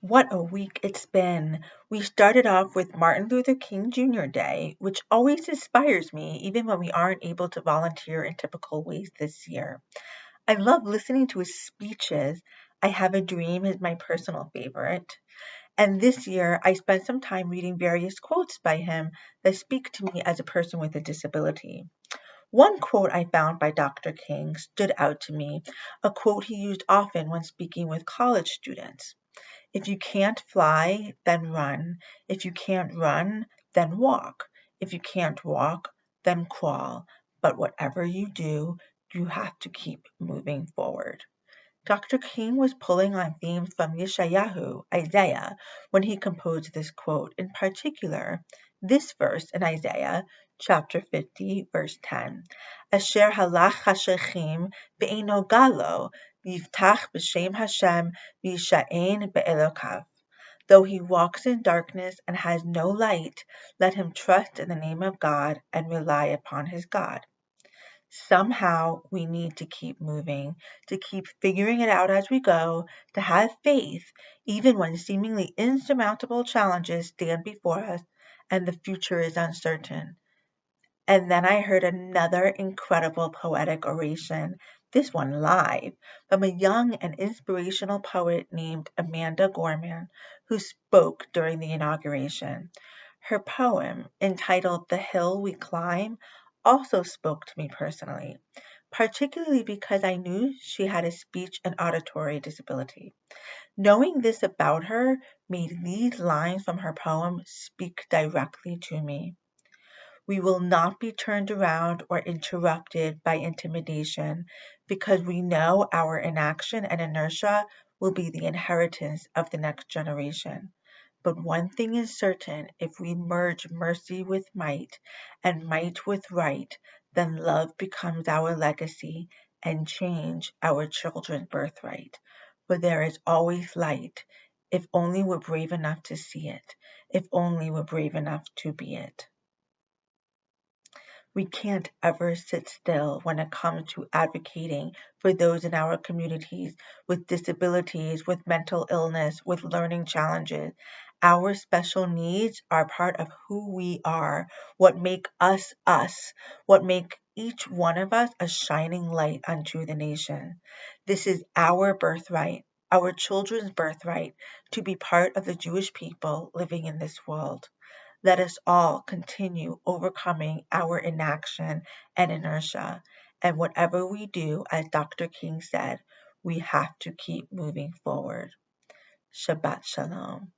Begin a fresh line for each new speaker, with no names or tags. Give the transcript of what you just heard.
What a week it's been. We started off with Martin Luther King Jr. Day, which always inspires me, even when we aren't able to volunteer in typical ways this year. I love listening to his speeches. I Have a Dream is my personal favorite. And this year, I spent some time reading various quotes by him that speak to me as a person with a disability. One quote I found by Dr. King stood out to me, a quote he used often when speaking with college students. If you can't fly, then run. If you can't run, then walk. If you can't walk, then crawl. But whatever you do, you have to keep moving forward. Dr. King was pulling on themes from Yeshayahu, Isaiah, when he composed this quote, in particular, this verse in Isaiah chapter 50, verse 10. Asher halach hashechim be'eno galo, yiftach b'shem Hashem v'yisha'en be'elokav. Though he walks in darkness and has no light, let him trust in the name of God and rely upon his God. Somehow we need to keep moving, to keep figuring it out as we go, to have faith, even when seemingly insurmountable challenges stand before us and the future is uncertain. And then I heard another incredible poetic oration, this one live, from a young and inspirational poet named Amanda Gorman, who spoke during the inauguration. Her poem, entitled The Hill We Climb, also spoke to me personally, particularly because I knew she had a speech and auditory disability. Knowing this about her made these lines from her poem speak directly to me. We will not be turned around or interrupted by intimidation because we know our inaction and inertia will be the inheritance of the next generation. But one thing is certain, if we merge mercy with might and might with right, then love becomes our legacy and change our children's birthright. For there is always light, if only we're brave enough to see it, if only we're brave enough to be it. We can't ever sit still when it comes to advocating for those in our communities with disabilities, with mental illness, with learning challenges. Our special needs are part of who we are, what make us, what make each one of us a shining light unto the nation. This is our birthright, our children's birthright, to be part of the Jewish people living in this world. Let us all continue overcoming our inaction and inertia. And whatever we do, as Dr. King said, we have to keep moving forward. Shabbat Shalom.